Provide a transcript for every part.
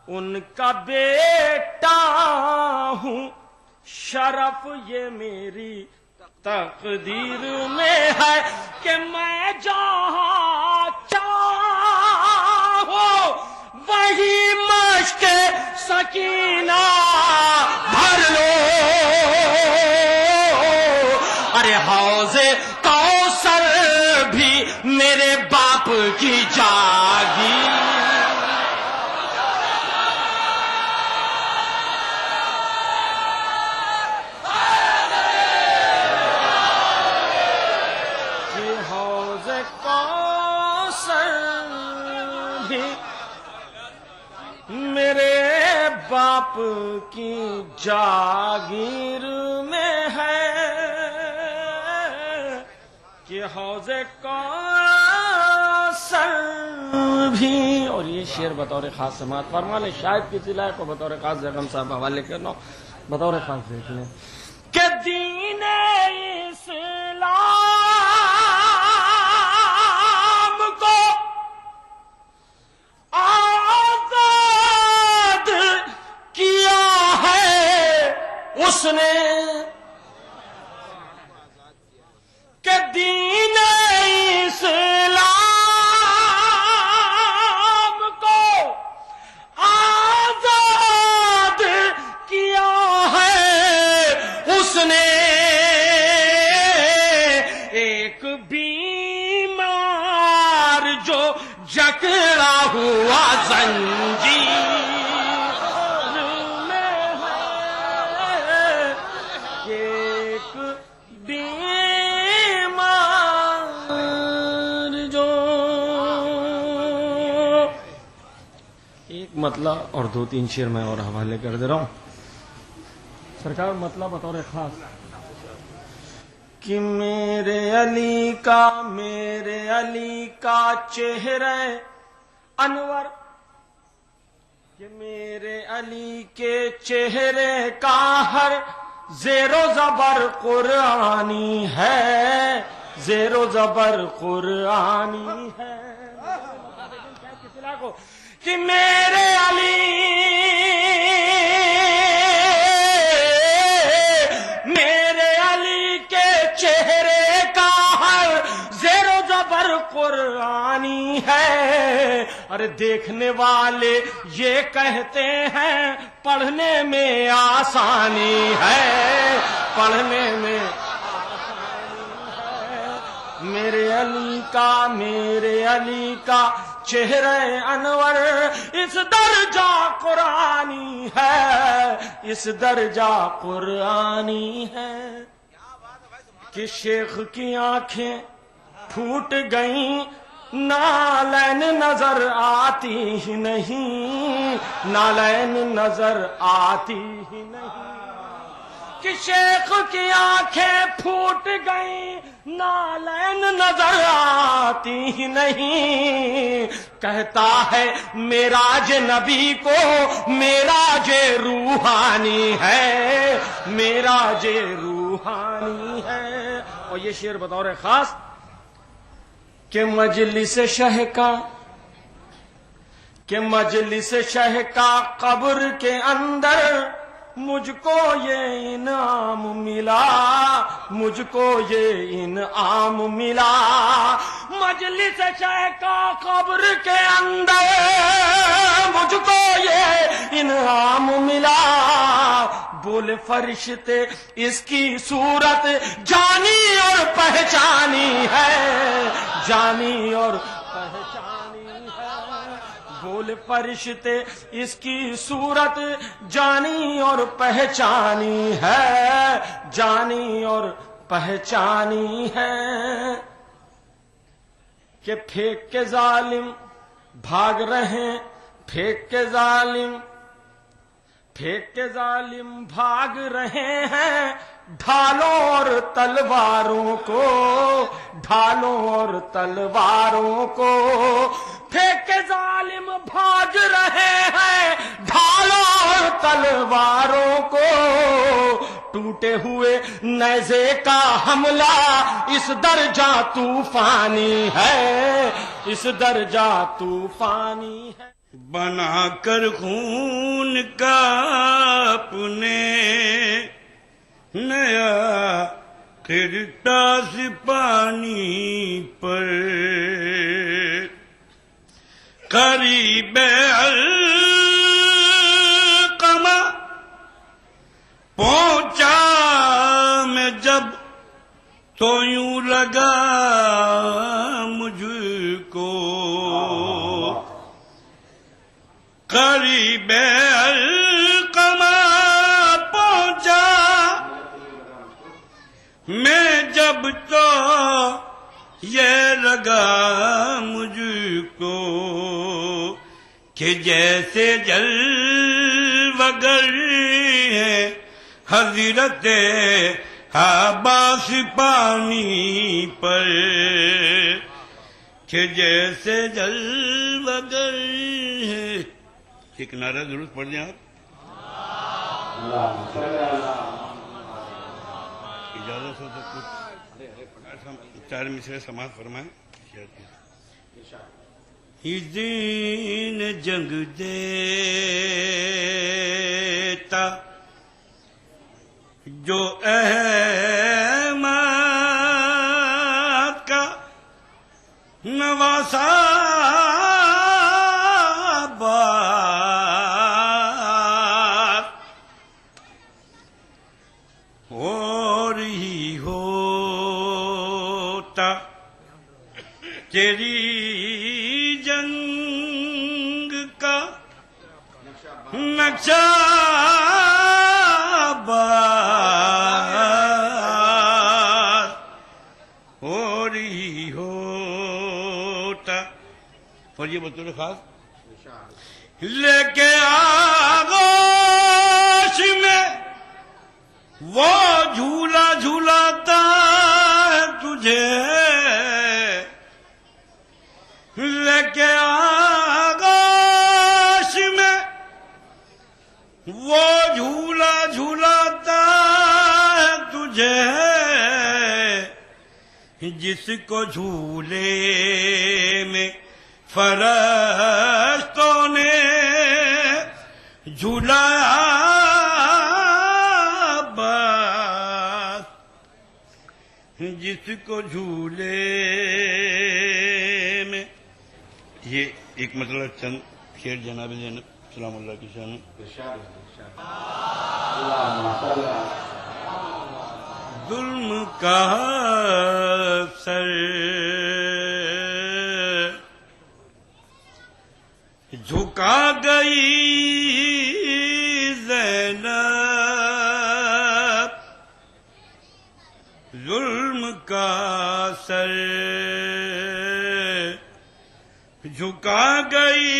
ان کا بیٹا ہوں، شرف یہ میری تقدیر میں ہے کہ میں جہاں چاہوں وہی مشق سکینہ بھر لو۔ ارے حوض کوثر بھی میرے باپ کی جاگیر، میرے باپ کی جاگیر میں ہے کہ حوض کوثر بھی۔ اور یہ شعر بطور خاص سماعت فرما لیں، شاید کسی لائق کو بطور خاص زغم صاحب حوالے کرنا بطور خاص دیکھ لیں کہ دین اسلام کو آزاد کیا ہے اس نے، کہ دین اسلام کو آزاد کیا ہے اس نے۔ ایک بیمار جو جکڑا ہوا زنجیر میں ہے، ایک بیمار جو ایک مطلب اور دو تین شعر میں اور حوالے کر دے رہا ہوں سرکار، مطلب بطور خاص کہ میرے علی کا چہرہ انور، کہ میرے علی کے چہرے کا ہر زیر و زبر قرآنی ہے، زیر و زبر قرآنی ہے۔ کہ میرے علی کے چہرے کا ہر زیر و زبر قرآنی ہے۔ ارے دیکھنے والے یہ کہتے ہیں پڑھنے میں آسانی ہے، پڑھنے میں آسانی ہے۔ میرے علی کا چہرہ انور اس درجہ قرآنی ہے، اس درجہ قرآنی ہے کہ شیخ کی آنکھیں پھوٹ گئیں، نالین نظر آتی ہی نہیں، نالین نظر آتی ہی نہیں، کہ شیخ کی آنکھیں پھوٹ گئیں، نالین نظر آتی ہی نہیں۔ کہتا ہے معراج نبی کو معراج روحانی ہے، معراج روحانی ہے۔ اور یہ شعر بطور خاص کہ مجلس شہ کا قبر کے اندر مجھ کو یہ انعام ملا، مجھ کو یہ انعام ملا۔ مجلس شہ کا قبر کے اندر مجھ کو یہ انعام ملا۔ بولے فرشتے اس کی صورت جانی اور پہچانی ہے، جانی اور پہچانی ہے۔ بولے فرشتے اس کی صورت جانی اور پہچانی ہے، جانی اور پہچانی ہے۔ کہ پھینک کے ظالم بھاگ رہے، پھینک کے ظالم بھاگ رہے ہیں ڈھالوں اور تلواروں کو، ڈھالوں اور تلواروں کو۔ پھینک کے ظالم بھاگ رہے ہیں ڈھالوں اور تلواروں کو۔ ٹوٹے ہوئے نیزے کا حملہ اس درجہ طوفانی ہے، اس درجہ طوفانی ہے۔ بنا کر خون کا اپنے نیا کرتاس پانی پر قریب القمہ پہنچا میں جب تو یوں لگا مجھ کو قریب القمہ پہنچا میں جب تو یہ لگا مجھ کو کہ جیسے جلوگر ہے حضرت عباس پانی پر کہ جیسے جلوگر ہے. ایک نعرہ ضرور پڑھ دیں آپ. اجازت ہو تو کچھ 4 مصرے سماعت فرمائیں. دین جنگ دیتا جو احمد کا نواسا بات اور ہی ہوتا تیری جنگ کا نقشہ بات اور ہی ہوتا. اور یہ بطور خاص لے کے آغوش میں وہ جھولا جھولاتا ہے تجھے لے کے آغوش میں وہ جھولا جھولاتا ہے تجھے جس کو جھولے میں فرشتوں نے جھولایا بس جس کو جھولے میں. یہ ایک مطلب چند شعر جناب زینب سلام اللہ کی شان. ظلم کا سر جھکا گئی زینب ظلم کا سر جھکا گئی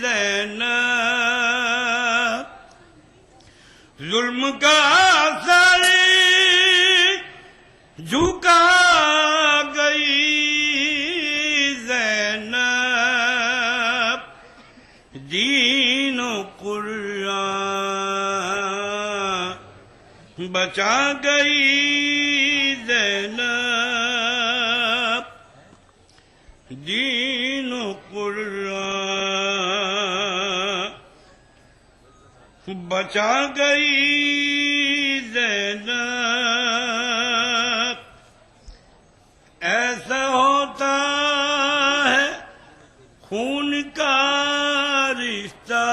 زینب ظلم کا سر جھکا گئی زینب دین و قرآن بچا گئی زینب دین و قرآن بچا گئی زینب. ایسا ہوتا ہے خون کا رشتہ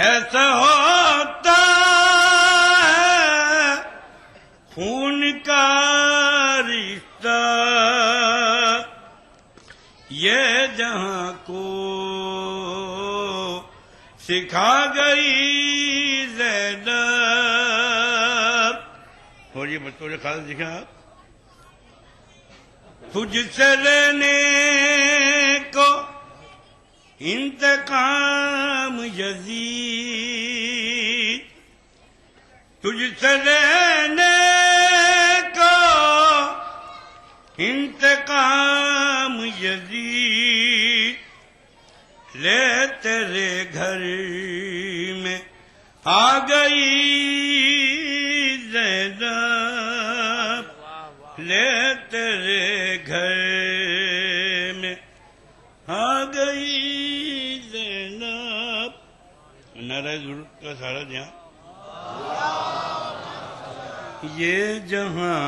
ایسا ہوتا ہے خون کا رشتہ یہ جہاں کو سکھا گئی زینب. اور یہ بطور خاص دکھا تجھ سے لینے کو انتقام یزید تجھ سے لینے کو انتقام یزید لے تیرے گھر میں آ گئی زینب لے تیرے گھر میں ضرورت کا سارا دھیان. یہ جہاں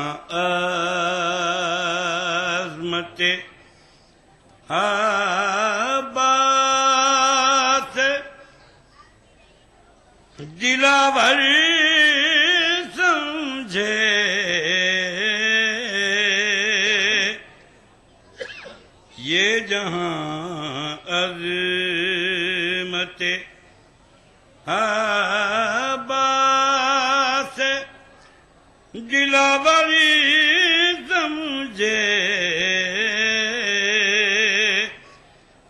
عظمت آباد دلاور سمجھے یہ جہاں عظمت عباس دلاور سمجھے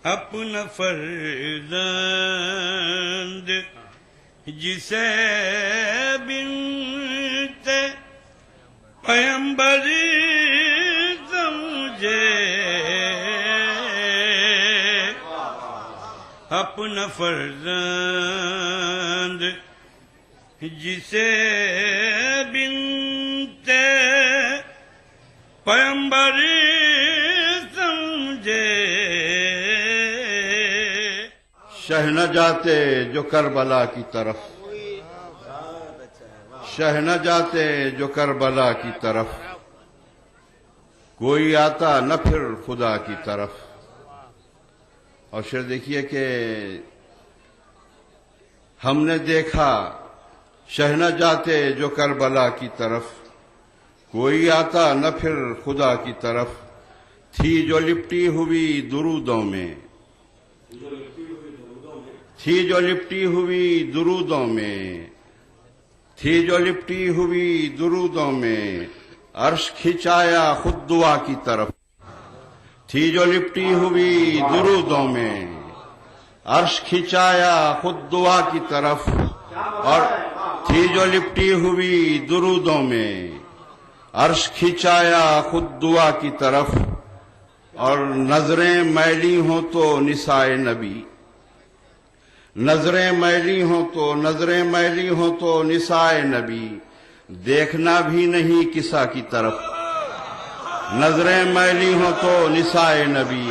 اپنا فرزند جسے بنت پیمبر سمجھے اپنا فرزند جسے بنت پیمبر سمجھے. شہ نہ جاتے جو کربلا کی طرف، شہ نہ جاتے جو کربلا کی طرف، کوئی آتا نہ پھر خدا کی طرف. اور شعر دیکھیے کہ ہم نے دیکھا شہ نہ جاتے جو کربلا کی طرف، کوئی آتا نہ پھر خدا کی طرف. تھی جو لپٹی ہوئی درودوں میں، تھی جو لپٹی ہوئی درودوں میں، تھی جو لپٹی ہوئی درودوں میں، عرش کھنچایا خود دعا کی طرف. تھی جو لپٹی ہوئی درودوں میں، عرش کھنچایا خود دعا کی طرف. اور تھی جو لپٹی ہوئی درودوں میں، عرش کھنچایا خود دعا کی طرف. اور نظریں میلی ہوں تو نسائے نبی، نظریں میلی ہوں تو، نظریں میلی ہوں تو نسائے نبی، دیکھنا بھی نہیں کسا کی طرف. نظریں میلی ہوں تو نسائے نبی،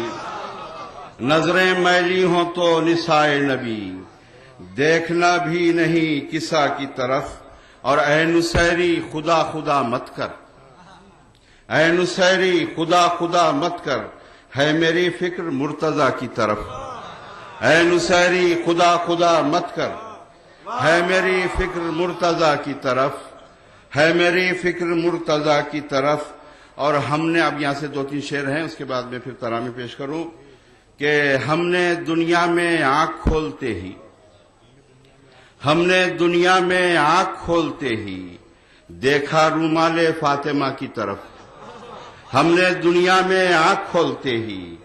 نظریں میلی ہوں تو نسائے نبی، دیکھنا بھی نہیں کسا کی طرف. اور اے نصیری خدا خدا مت کر، اے نصیری خدا خدا مت کر، ہے میری فکر مرتضی کی طرف. اے نصیری خدا خدا مت کر، ہے میری فکر مرتضی کی طرف، ہے میری فکر مرتضی کی طرف. اور ہم نے اب یہاں سے 2-3 شعر ہیں، اس کے بعد میں پھر ترانے پیش کروں کہ ہم نے دنیا میں آنکھ کھولتے ہی، ہم نے دنیا میں آنکھ کھولتے ہی دیکھا رومال فاطمہ کی طرف. ہم نے دنیا میں آنکھ کھولتے ہی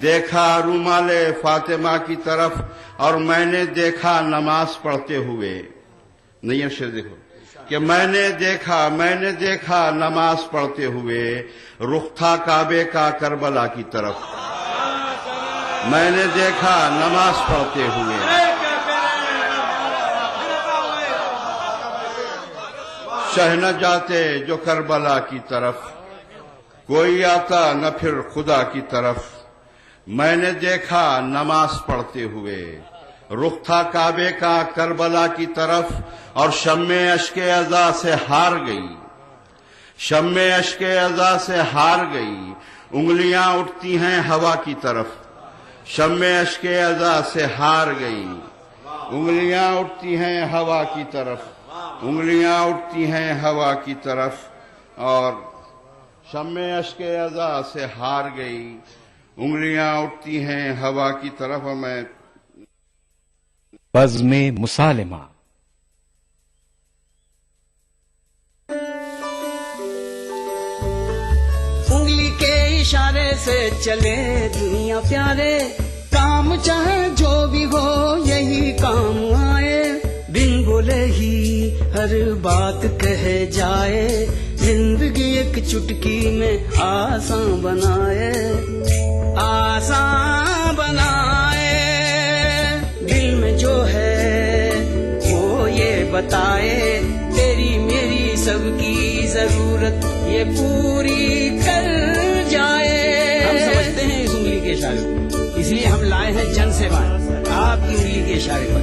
دیکھا رومال فاطمہ کی طرف. اور میں نے دیکھا نماز پڑھتے ہوئے، نہیں شعر دیکھو کہ میں نے دیکھا نماز پڑھتے ہوئے، رخ تھا کعبے کا کربلا کی طرف. میں نے دیکھا نماز پڑھتے ہوئے، شہ نہ جاتے جو کربلا کی طرف، کوئی آتا نہ پھر خدا کی طرف. میں نے دیکھا نماز پڑھتے ہوئے، رخ تھا کعبے کا کربلا کی طرف. اور شمع اشک عزا سے ہار گئی، شمع اشک عزا سے ہار گئی، انگلیاں اٹھتی ہیں ہوا کی طرف. شمع اشک عزا سے ہار گئی، انگلیاں اٹھتی ہیں ہوا کی طرف، انگلیاں اٹھتی ہیں ہوا کی طرف. اور شمع اشک عزا سے ہار گئی، انگلیاں اٹھتی ہیں ہوا کی طرف. اور میں بزم مسالمہ. انگلی کے اشارے سے چلے دنیا پیارے، کام چاہے جو بھی ہو یہی کام آئے. بن بولے ہی ہر بات کہے جائے، زندگی ایک چٹکی میں آسان بنائے، آسان بنائے. دل میں جو ہے وہ یہ بتائے، تیری میری سب کی ضرورت یہ پوری کر جائے. ہم سمجھتے ہیں اس انگلی کے اشارے کو، اس لیے ہم لائے ہیں جن سے بات آپ کی انگلی کے اشارے پر.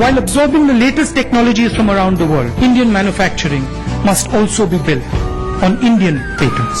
While absorbing the latest technologies from around the world, Indian manufacturing must also be built on Indian patents.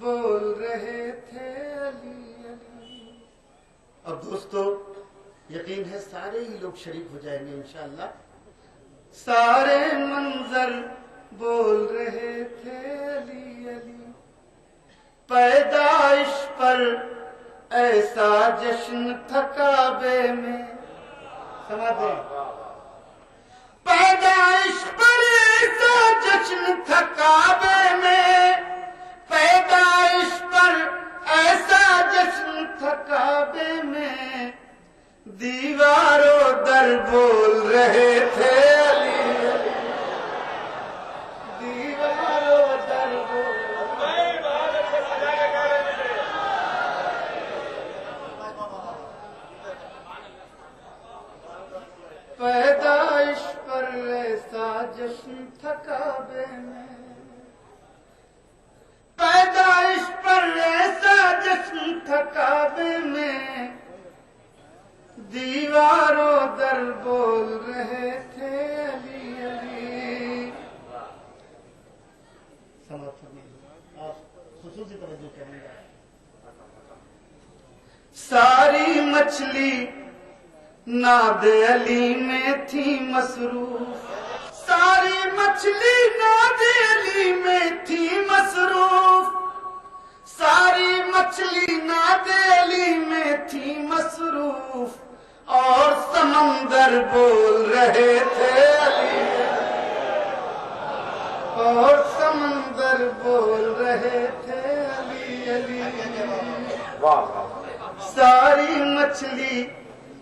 بول رہے تھے علی علی. اور دوستو یقین ہے سارے ہی لوگ شریک ہو جائیں گے انشاءاللہ. سارے منظر بول رہے تھے علی علی. پیدائش پر ایسا جشن تھا کعبے میں. سمجھتے پیدائش پر ایسا جشن تھا کعبے میں. پیدائش پر ایسا جشن تھا کعبے میں. دیواروں در بول رہے تھے علی علی. دیواروں در بول پیدائش پر ایسا جشن تھا کعبے میں. پیدائش پر ایسا جشن تھا کعبے میں. دیواروں در بول رہے تھے علی علی. آپ خصوصی توجہ کریں گے. ساری مچھلی ناد علی میں تھی مصروف. ساری مچھلی ناد علی میں تھی مصروف. ساری مچھلی ناد علی میں تھی مصروف. اور سمندر بول رہے تھے علی. اور سمندر بول رہے تھے علی علی. ساری مچھلی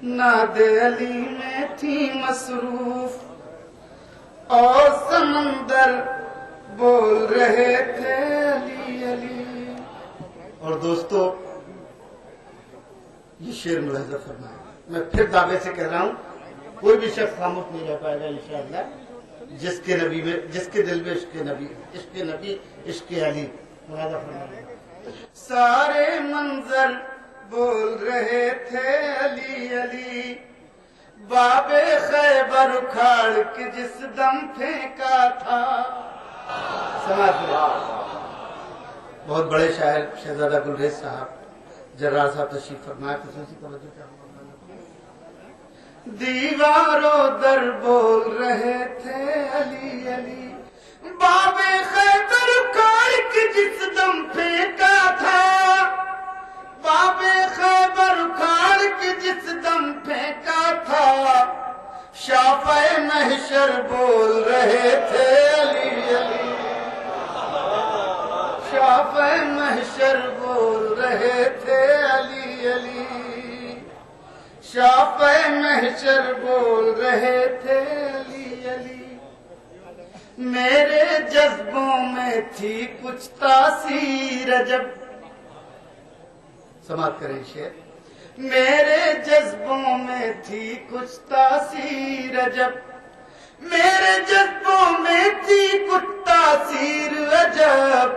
ناد علی میں تھی مصروف. اور سمندر بول رہے تھے علی علی. اور دوستو یہ شعر ملاحظہ فرمائے. میں پھر دعوے سے کہہ رہا ہوں کوئی بھی شخص خاموش نہیں رہ پائے گا انشاءاللہ. جس کے نبی میں جس کے دل میں عشق نبی عشق علی. ملاحظہ فرمائے. سارے منظر بول رہے تھے علی علی. باب خیبر اکھاڑ کے جس دم پھینکا تھا. سماعت. بہت بڑے شاعر شہزادہ گلریز صاحب جرار صاحب تشریف فرمائے. خصوصی توجہ کریں. دیواروں در بول رہے تھے علی علی. باب خیبر اکھاڑ کے جس دم پھینکا تھا. باب خیبر اکھاڑ کے جس دم پھینکا تھا. شافع محشر بول رہے تھے علی علی. شافع محشر بول رہے تھے علی علی. شافع محشر بول رہے تھے علی علی. میرے جذبوں میں تھی کچھ تاثیر جب. سماعت کریں شعر. میرے جذبوں میں تھی کچھ تاثیر عجب. میرے جذبوں میں تھی کچھ تاثیر عجب.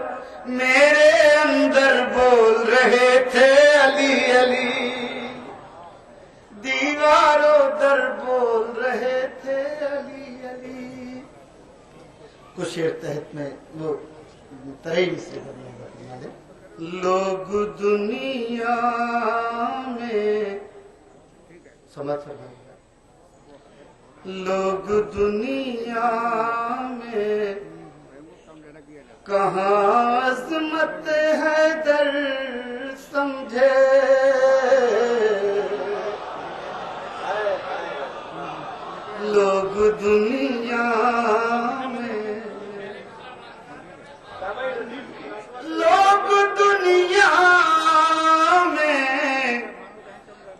میرے اندر بول رہے تھے علی علی. دیواروں در بول رہے تھے علی علی. کچھ شعر تحت میں وہ ترین سے بنا دیں. لوگ دنیا میں سمجھ فرمائیں. لوگ دنیا میں کہاں عظمت حیدر سمجھے. لوگ دنیا میں لوگ دنیا میں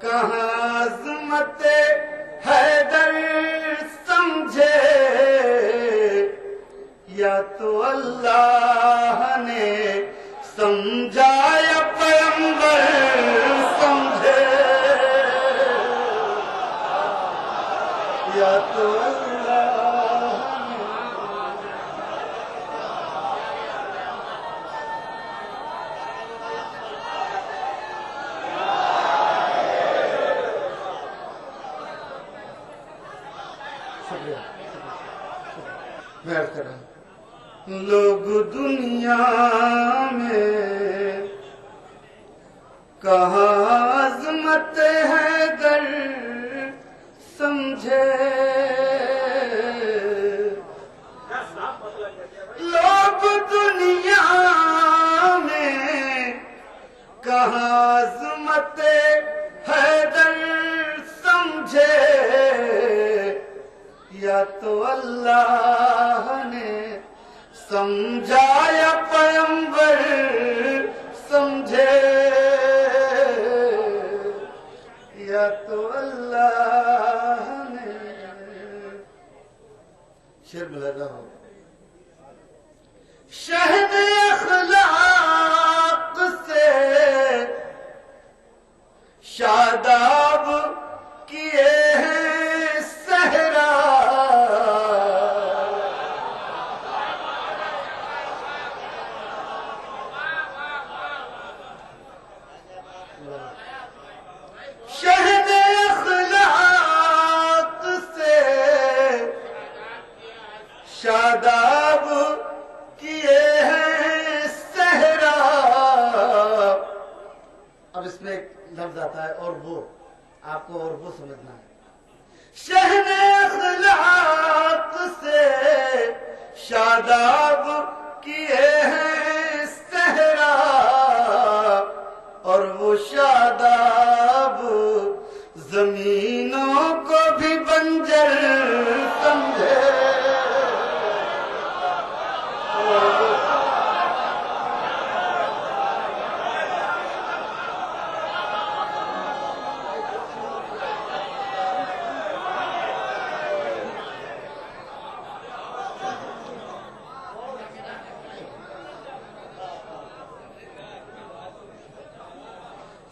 کہاں عظمت حیدر سمجھے. یا تو اللہ نے سمجھا یا پیغمبر سمجھے. یا تو لوگ دنیا میں کہاں عظمت ہے گر سمجھے لوگ دنیا میں، کہاں عظمت ہے گر سمجھے، یا تو اللہ نے سمجھا یا پیغمبر سمجھے، یا تو اللہ نے. شعر ملاحظہ ہو. شہد اخلاق سے شاداب کیے ہیں صحرا، شہد اخلاق سے شاداب کیے ہیں صحرا. اب اس میں ایک لفظ آتا ہے اور وہ، آپ کو اور وہ سمجھنا ہے. شہد اخلاق سے شاداب کیے ہیں صحرا، اور وہ شاداب زمینوں کو بھی بنجر سمجھے.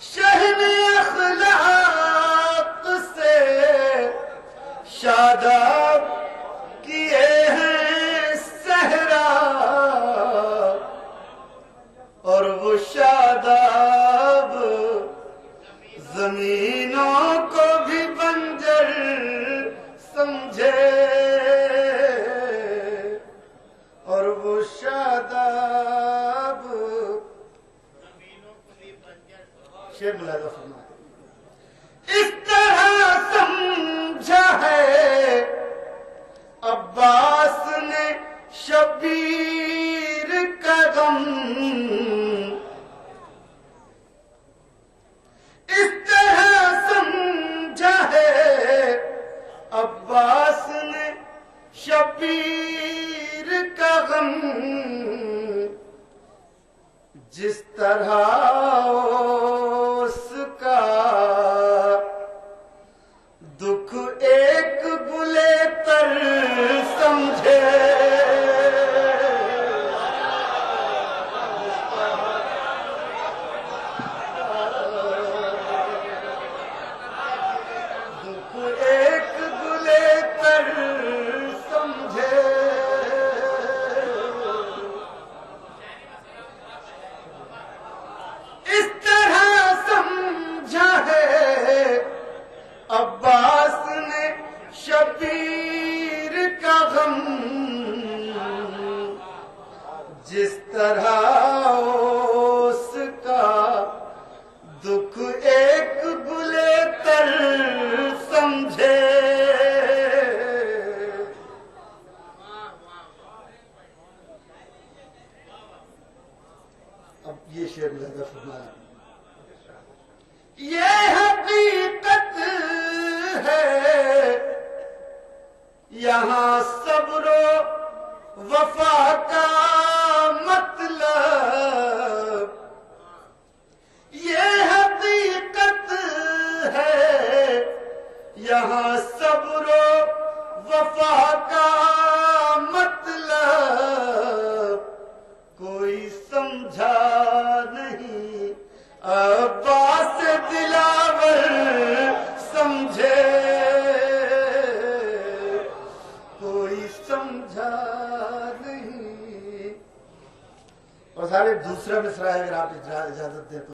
شہد اخلاق سے شاداب کیے ہیں صحرا، اور وہ شاداب زمینوں کو بھی بنجر سمجھے، اور وہ شاداب. شعر ملاحظہ فرمائیں. اس طرح سمجھا ہے عباس نے شبیر کا غم، اس طرح سمجھا ہے عباس نے شبیر کا غم، جس طرح اس کا دکھ ایک گلے تر سمجھے. دکھ ایک گلے تر سمجھے. اس طرح سمجھا ہے عباس نے شبیر کا غم، جس طرح اس کا دکھ ایک گلے تر سمجھے. اب یہ شعر ملاحظہ فرمائیں. یہ حقیقت ہے یہاں صبر و وفا کا مطلب، یہ حقیقت ہے یہاں صبر و وفا کا مطلب، کوئی سمجھا نہیں عباس دلاور سمجھے، کوئی سمجھا نہیں. اور سارے دوسرا مصرع ہے اگر آپ اجازت دیں تو.